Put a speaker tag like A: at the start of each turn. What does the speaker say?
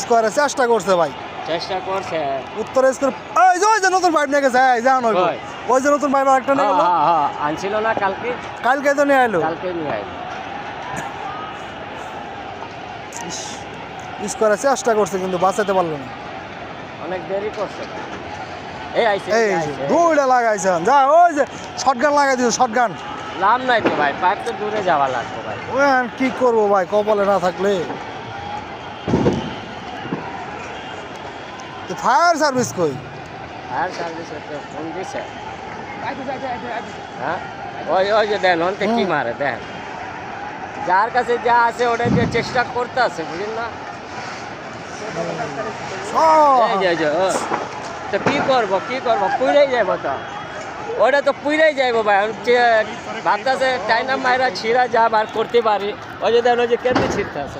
A: স্কোয়ারে চেষ্টা করছে ভাই,
B: চেষ্টা করছে।
A: উত্তরে স্কোয়ার। ওই যে নতুন পাইপ নিয়ে গেছে, যাও নয়
B: কই?
A: ওই যে নতুন পাইপ একটা নিয়ে গেল,
B: আনছিল না কালকে?
A: কালকে তো নিয়ে আইলো।
B: কালকে নিয়ে আইলো।
A: স্কোয়ারে চেষ্টা করছে কিন্তু বাঁচাতে পারলো না।
B: অনেক দেরি করছে। এই আইছে,
A: এই দৌড়ে লাগাইছে, যা ওই যে শটগান লাগাই দিয়েছে, শটগান।
B: লাভ নাই তো ভাই, পাইপ তো দূরে যাওয়া লাগবে ভাই।
A: কি করবো ভাই, কপালে না থাকলে। ফায়ার সার্ভিস কই?
B: ফায়ার সার্ভিস ফোন দিছে। হ্যাঁ, ওই যে দেন অন্তে কি মারে দেন, যার কাছে যা আছে ওটা দিয়ে চেষ্টা করতে আছে, বুঝলেন না? এই যে তো কি করবো পুইরাই যাইব তো, ওটা তো পুইরাই যাইব ভাই। ভাবতেছে টাইনা মাইরা ছিঁড়া যা বার করতে পারি, ওই যে দেন ওই যে কেমনি ছিঁড়তে আছে।